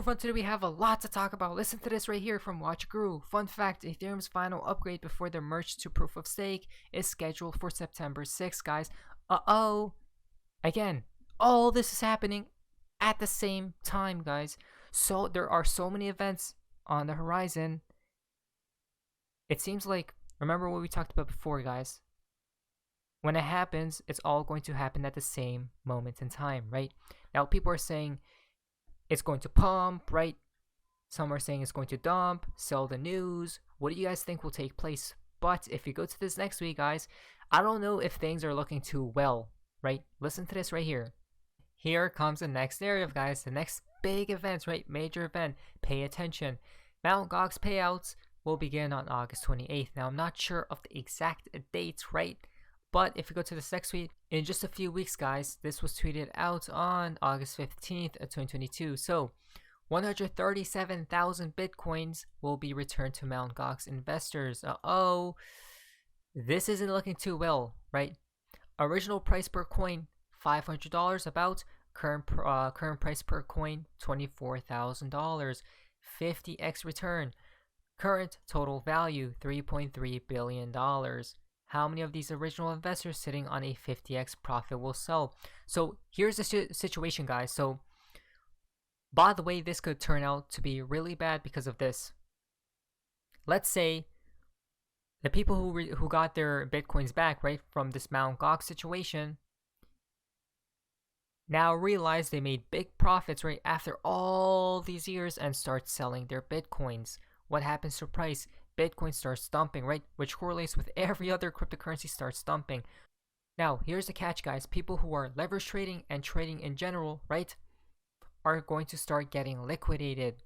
everyone, today we have a lot to talk about. Listen to this right here from Watch Guru. Fun fact, Ethereum's final upgrade before the merge to proof of stake is scheduled for September 6th, guys. Again, all this is happening at the same time, guys. So there are so many events on the horizon. It seems like, remember what we talked about before, guys? When it happens, it's all going to happen at the same moment in time, right? Now, people are saying it's going to pump, right? Some are saying it's going to dump, sell the news. What do you guys think will take place? But if you go to this next week, guys, I don't know if things are looking too well, right? Listen to this right here. Here comes the next narrative, guys. The next big event, right? Major event. Pay attention. Mt. Gox payouts will begin on August 28th. Now, I'm not sure of the exact dates, right? But if you go to this next tweet, in just a few weeks, guys, this was tweeted out on August 15th, 2022. So, 137,000 Bitcoins will be returned to Mt. Gox investors. This isn't looking too well, right? Original price per coin, $500 about. Current price per coin, $24,000. 50x return. Current total value, $3.3 billion. How many of these original investors sitting on a 50x profit will sell? So here's the situation, guys. So by the way, this could turn out to be really bad because of this. Let's say the people who got their Bitcoins back, right, from this Mt. Gox situation now realize they made big profits right after all these years and start selling their Bitcoins. What happens to price? Bitcoin starts dumping, right? Which correlates with every other cryptocurrency starts dumping. Now, here's the catch, guys. People who are leverage trading and trading in general, right, are going to start getting liquidated.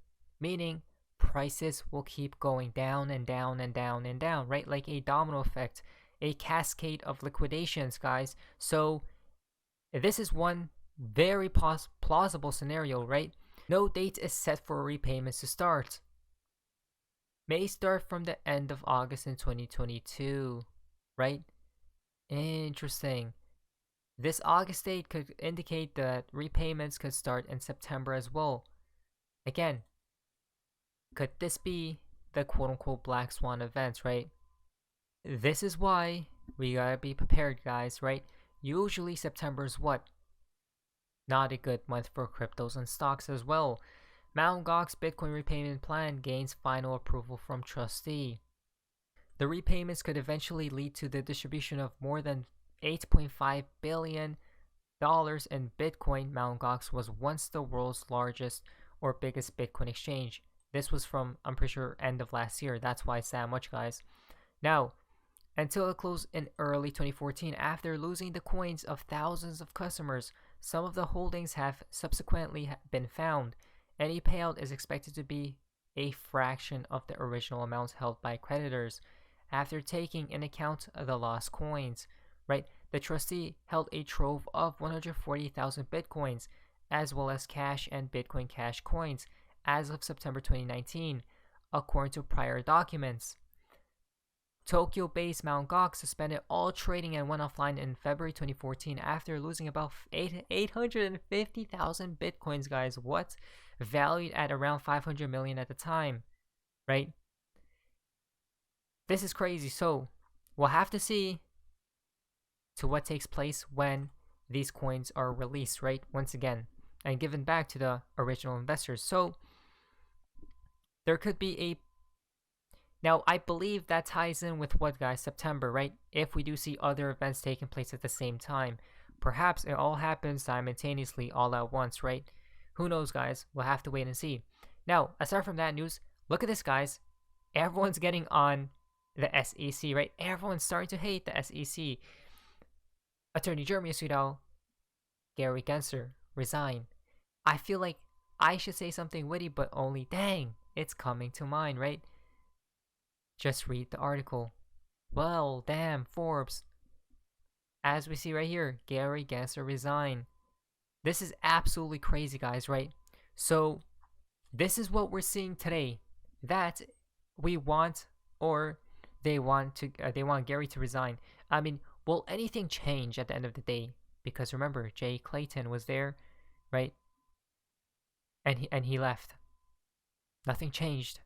Meaning, prices will keep going down and down and down and down, right? Like a domino effect, a cascade of liquidations, guys. So, this is one very plausible scenario, right? No date is set for repayments to start. May start from the end of August in 2022, right? Interesting. This August date could indicate that repayments could start in September as well. Again, could this be the quote-unquote black swan events, right? This is why we gotta be prepared, guys, right? Usually September is what? Not a good month for cryptos and stocks as well. Mt. Gox Bitcoin repayment plan gains final approval from trustee. The repayments could eventually lead to the distribution of more than $8.5 billion in Bitcoin. Mt. Gox was once the world's largest or biggest Bitcoin exchange. This was from, I'm pretty sure, end of last year. That's why it's that much, guys. Now, until it closed in early 2014, after losing the coins of thousands of customers, some of the holdings have subsequently been found. Any payout is expected to be a fraction of the original amounts held by creditors after taking into account the lost coins, right? The trustee held a trove of 140,000 Bitcoins as well as cash and Bitcoin Cash coins as of September 2019, according to prior documents. Tokyo-based Mt. Gox suspended all trading and went offline in February 2014 after losing about 850,000 Bitcoins, guys. What? Valued at around 500 million at the time, right? This is crazy. So we'll have to see to what takes place when these coins are released, right? Once again, and given back to the original investors. So there could be a... Now, I believe that ties in with what, guys? September, right? If we do see other events taking place at the same time. Perhaps it all happens simultaneously all at once, right? Who knows, guys? We'll have to wait and see. Now, aside from that news, look at this, guys. Everyone's getting on the SEC, right? Everyone's starting to hate the SEC. Attorney Jeremy Sudal, Gary Gensler, resign. I feel like I should say something witty, but only, dang, it's coming to mind, right? Just read the article. Well, damn, Forbes. As we see right here, Gary Gensler resign. This is absolutely crazy, guys, right? So, this is what we're seeing today. That we want, or they want Gary to resign. I mean, will anything change at the end of the day? Because remember, Jay Clayton was there, right? And he left. Nothing changed.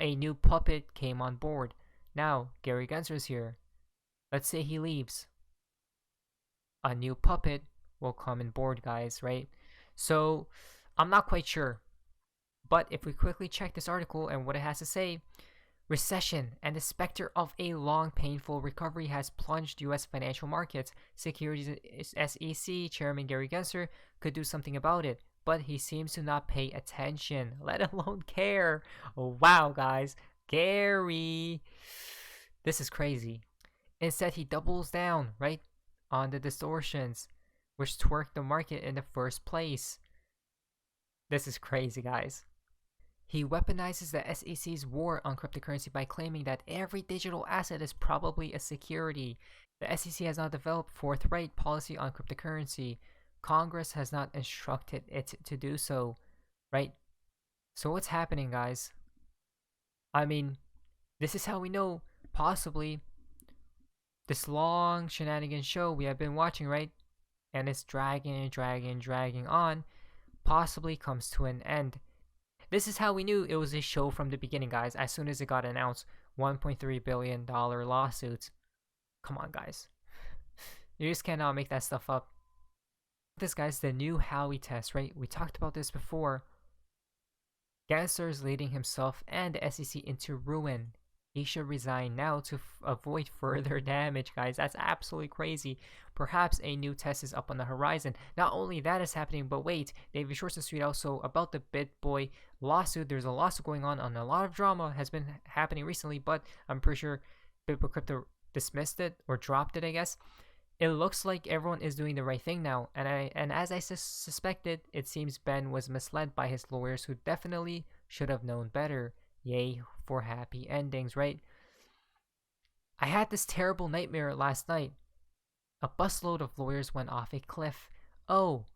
A new puppet came on board. Now, Gary Gensler's here. Let's say he leaves. A new puppet will come on board, guys, right? So, I'm not quite sure. But if we quickly check this article and what it has to say, recession and the specter of a long, painful recovery has plunged U.S. financial markets. Securities SEC Chairman Gary Gensler could do something about it, but he seems to not pay attention, let alone care. Oh, wow, guys. Gary. This is crazy. Instead, he doubles down, right, on the distortions, which twerked the market in the first place. This is crazy, guys. He weaponizes the SEC's war on cryptocurrency by claiming that every digital asset is probably a security. The SEC has not developed forthright policy on cryptocurrency. Congress has not instructed it to do so, right? So what's happening, guys? I mean, this is how we know, possibly, this long shenanigan show we have been watching, right? And it's dragging on, possibly comes to an end. This is how we knew it was a show from the beginning, guys. As soon as it got announced, $1.3 billion lawsuits. Come on, guys. You just cannot make that stuff up. This, guys, the new Howey test, right? We talked about this before. Gensler is leading himself and the SEC into ruin. He should resign now to avoid further damage, guys. That's absolutely crazy. Perhaps a new test is up on the horizon. Not only that is happening, but wait, David Short's tweet also about the BitBoy lawsuit. There's a lawsuit going on a lot of drama has been happening recently, but I'm pretty sure BitBoy Crypto dismissed it or dropped it, I guess. It looks like everyone is doing the right thing now, and as I suspected, it seems Ben was misled by his lawyers who definitely should have known better. Yay for happy endings, right? I had this terrible nightmare last night. A busload of lawyers went off a cliff. Oh,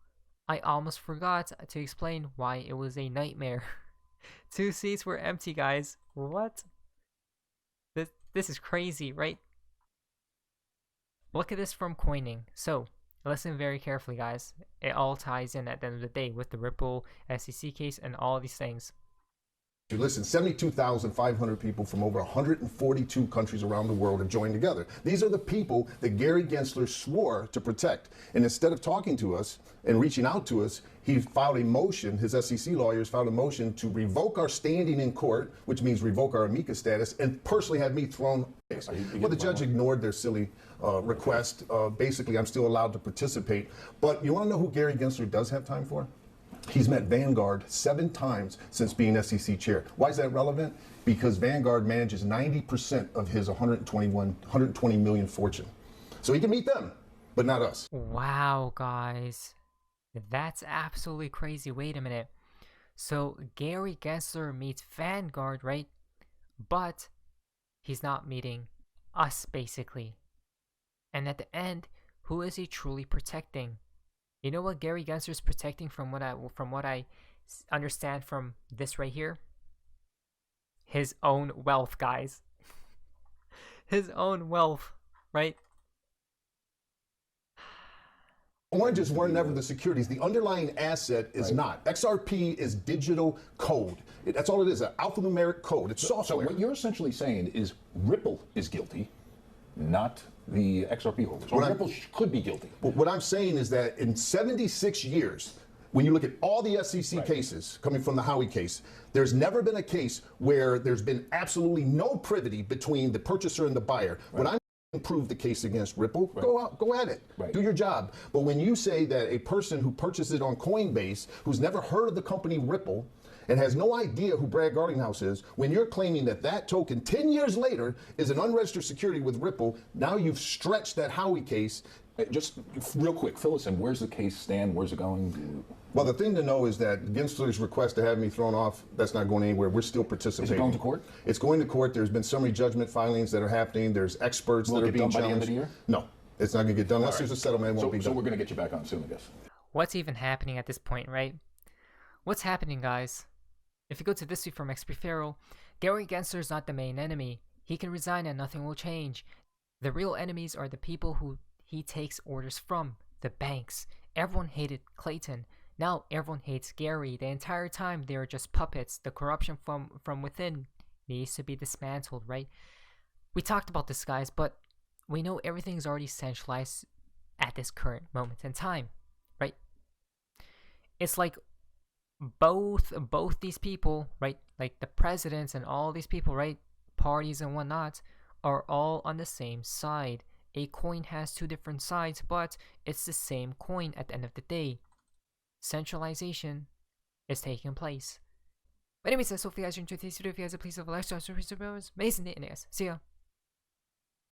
I almost forgot to explain why it was a nightmare. 2 seats were empty, guys. What? This is crazy, right? Look at this from Coining. So, listen very carefully, guys. It all ties in at the end of the day with the Ripple SEC case and all these things. Listen, 72,500 people from over 142 countries around the world have joined together. These are the people that Gary Gensler swore to protect. And instead of talking to us and reaching out to us, he filed a motion, his SEC lawyers filed a motion to revoke our standing in court, which means revoke our amicus status, and personally have me thrown. Well, the judge ignored their silly request. Basically, I'm still allowed to participate. But you want to know who Gary Gensler does have time for? He's met Vanguard 7 times since being SEC chair. Why is that relevant? Because Vanguard manages 90% of his 120 million fortune. So he can meet them, but not us. Wow, guys. That's absolutely crazy. Wait a minute. So Gary Gensler meets Vanguard, right? But he's not meeting us, basically. And at the end, who is he truly protecting? You know what Gary Gensler is protecting from what I understand from this right here? His own wealth, guys. His own wealth, right? Oranges were never the securities. The underlying asset is not. XRP is digital code. That's all it is, an alphanumeric code. It's software. So what you're essentially saying is Ripple is guilty, not the XRP holders. Or Ripple could be guilty. But what I'm saying is that in 76 years, when you look at all the SEC cases coming from the Howey case, there's never been a case where there's been absolutely no privity between the purchaser and the buyer. When I'm prove the case against Ripple, go out, go at it, do your job. But when you say that a person who purchased it on Coinbase, who's never heard of the company Ripple, and has no idea who Brad Garlinghouse is, when you're claiming that that token 10 years later is an unregistered security with Ripple, now you've stretched that Howey case. Just real quick, fill us in. Where's the case stand? Where's it going? Well, the thing to know is that Gensler's request to have me thrown off, that's not going anywhere. We're still participating. Is it going to court? It's going to court. There's been summary judgment filings that are happening. There's experts that are being challenged. By the end of the year? No, it's not going to get done unless there's a settlement. It won't be done. So we're going to get you back on soon, I guess. What's even happening at this point, right? What's happening, guys? If you go to this week from XRP Feral, Gary Gensler is not the main enemy. He can resign and nothing will change. The real enemies are the people who he takes orders from, the banks. Everyone hated Clayton. Now everyone hates Gary. The entire time they are just puppets. The corruption from within needs to be dismantled, right? We talked about this, guys, but we know everything's already centralized at this current moment in time, right? It's like both these people, right? Like the presidents and all these people, right? Parties and whatnot are all on the same side. A coin has two different sides, but it's the same coin at the end of the day. Centralization is taking place. But anyways, that's hopefully you guys enjoyed today's video. If you guys please leave a like, subscribe, amazing day, and guys, see ya.